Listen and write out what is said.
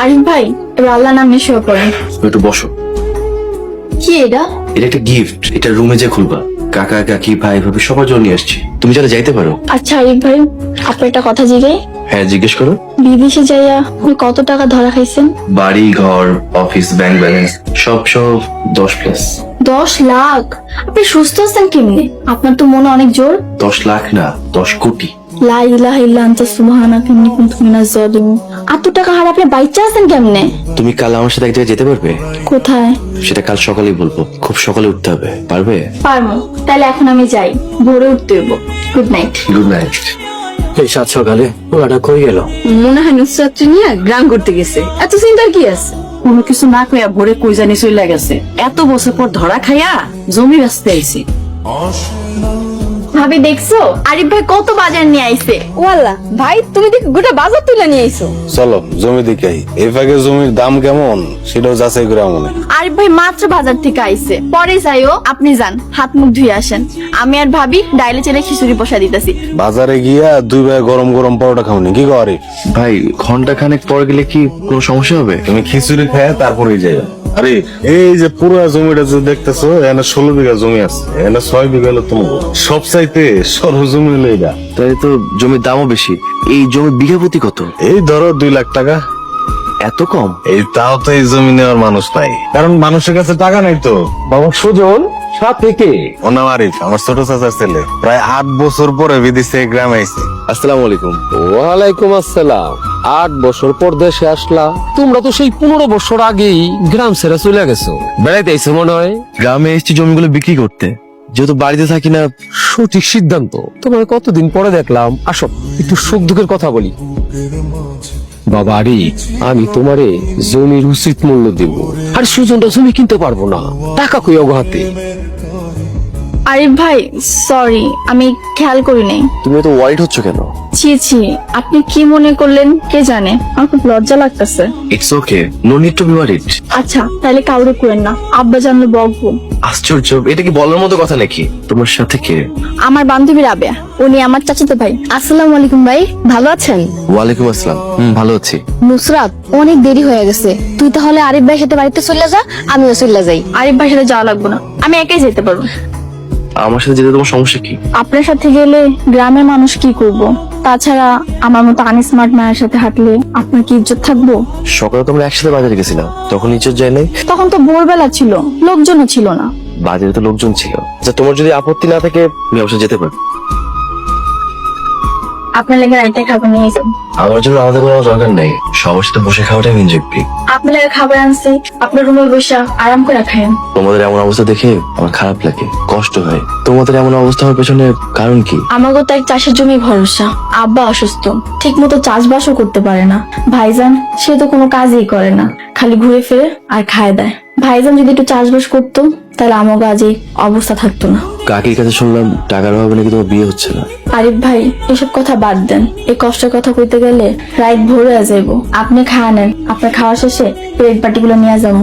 আরিফ ভাই এবার আল্লাহ নাম নিয়ে শুয়ে পড়েন। একটু বসো। কি এটা? এটা একটা গিফট, এটা রুমে যে খুলবা। কাকা কাকি ভাই ভাবি সবার জন্য নিয়ে আসছি, তুমি যারা যাইতে পারো। আচ্ছা আরিফ ভাই, আপনার একটা কথা জিগাই। হ্যাঁ জিজ্ঞেস করো। বিদেশে যাইয়া আপনি কত টাকা ধরা খাইছেন? বাড়ি ঘর অফিস ব্যাংক ব্যালেন্স সব 10+। 10 লাখ? আপনি সুস্থ আছেন কেমনে? আপনার তো মনে অনেক জোর। 10 লাখ না, 10 কোটি। লা ইলাহা ইল্লা আনতা সুবহানাকা ইন্নী কুনতু মিনাজ জালিমিন। এত টাকা হার আপনি বাইচা আছেন কেমনে? তুমি কাল আমার সাথে এক জায়গায় যেতে পারবে? কোথায়? সেটা কাল সকালেই বলবো, খুব সকালে উঠতে হবে, পারবে? পারবো। তাহলে এখন আমি যাই, ভোরে উঠতে হইব। Good night. Good night. এই সাত সকালে ওটা কই গেল? মনে হয় নুসরাত নিয়ে গ্রাম করতে গেছে। এত চিন্তার কি আছে? কোনো কিছু না কইয়া ভোরে কই জানি চলে গেছে। এত বছর পর ধরা খাইয়া জমি বেচতে আইছে। ভাবি দেখছো আরিফ ভাই কত বাজার নিয়ে আইছে? ওয়াল্লাহ ভাই, তুমি দেখি গোটা বাজার তুলে নিয়ে আইছো। চলো জমি দেখাই, এই ফাঁকে জমির দাম কেমন সেটাও যাচাই করে মনে। আরিফ ভাই মাত্র বাজার থেকে আইছে, পরে যাইও। আপনি যান, হাত মুখ ধুয়ে আসেন। আমি আর ভাবি ডাইলে চেলে খিচুড়ি বসা দিতেছি। বাজারে গিয়া দুই ভাই গরম গরম পরোটা খাওনি কি করে? ভাই ঘন্টা খানেক পর গেলে কি কোনো সমস্যা হবে? তুমি খিচুড়ি খায় তারপরেই যাই। আরে এই যে পুরো জমিটা যে দেখতেছো, এখানে 16 বিঘা জমি আছে, এখানে 6 বিঘা হলো তোমার। সব চাইতে সরু জমি হলো এটা। তাই তো জমির দামও বেশি। এই জমি বিঘা প্রতি কত? এই ধরো 2 লাখ টাকা। এত কম? এই তাও তো এই জমি নেওয়ার মানুষ নাই, কারণ মানুষের কাছে টাকা নাই তো। বাবা সুজন সাথে কে? ওনাম আরিফ, আমার ছোট চাচার ছেলে। প্রায় 8 বছর পরে বিদেশে গ্রামে আইছে। আসসালামু আলাইকুম। ওয়ালাইকুম আসসালাম। 8 বছর পর দেশে আসলা? তোমরা তো সেই 15 বছর আগেই গ্রাম ছেড়ে চলে গেছো। বেড়াইতে আইছো মনে হয়। গ্রামে এসেছি জমিগুলো বিক্রি করতে, যেহেতু বাড়িতে থাকি না। সঠিক সিদ্ধান্ত। তোমার কতদিন পরে দেখলাম। আসো একটু সুখ দুঃখের কথা বলি। বাবা আরিফ, আমি তোমারে জমির উচিত মূল্য দেব। আর সুজনটা জমি কিনতে পারবো না, টাকা কই অগাতে। আরিফ ভাই সরি, আমি খেয়াল করি নাই। তুমি তো ওয়ারিড হচ্ছ কেন? ছি ছি, আপনি কি মনে করলেন কে জানে। আমার খুব লজ্জা লাগতেছে। It's okay, no need to be worried. আচ্ছা তাহলে কাউরে করেন না, আব্বা জানলে বকবো। আশ্চর্য, এটা কি বলার মতো কথা নাকি? তোমার সাথে কে? আমার বান্ধবী রাবেয়া, উনি আমার চাচাতো ভাই। আসসালামু আলাইকুম ভাই, ভালো আছেন? ওয়ালাইকুম আসসালাম। ভালো আছি। নুসরাত, অনেক দেরি হয়ে গেছে, তুই তাহলে আরিফ ভাইয়ের সাথে বাড়িতে চলে যা, আমিও চলে যাই। আরিফ ভাইয়ের সাথে যাওয়া লাগবে না, আমি একাই যেতে পারবো। আমার সাথে যেতে তোমার সমস্যা কি? আপনার সাথে গেলে গ্রামের মানুষ কি করব? তাছাড়া আমার মতো আনস্মার্ট মায়ের সাথে হাঁটলে আপনার কি ইজ্জত থাকবো? সকালে তোমরা একসাথে বাজারে গেছিলাম, তখন ইজ্জত যায় নাই? তখন তো ভোরবেলা ছিল, লোকজনও ছিল না। বাজারে তো লোকজন ছিল। আচ্ছা তোমার যদি আপত্তি না থাকে আমি অবশ্যই যেতে পারি। আপনার লেগে রাইতে খাবার নিয়ে যান। আমার জন্য আলাদা কোনো দরকার নাই, সবার সাথে বসে খাওয়াটাই আমি এনজয় করি। আপনার লেগে খাবার আনছি, আপনার রুমে বসে আরাম করে খায়েন। তোমাদের এমন অবস্থা দেখে আমার খারাপ লাগে, কষ্ট হয়। তোমাদের এমন অবস্থা হওয়ার পেছনে কারণ কি? আমাগো তো এক চাষের জমি ভরসা। আব্বা অসুস্থ, ঠিক মতো চাষবাসও করতে পারে না। ভাইজান সে তো কোনো কাজই করে না, খালি ঘুরে ফিরে আর খায় দেয়। ভাইজান যদি একটু চাষবাস করতো তাহলে আমাগো আজ এই অবস্থা থাকতো না। কাকির কাছে শুনলাম টাকার অভাবে নাকি তোমার বিয়ে হচ্ছে না। আরিফ ভাই এসব কথা বাদ দেন, এই কষ্টের কথা কইতে গেলে রাত ভোর হয়ে যাইব। আপনি খাওয়া নেন, আপনার খাওয়া শেষে প্লেট বাটিগুলো নিয়ে যাবো।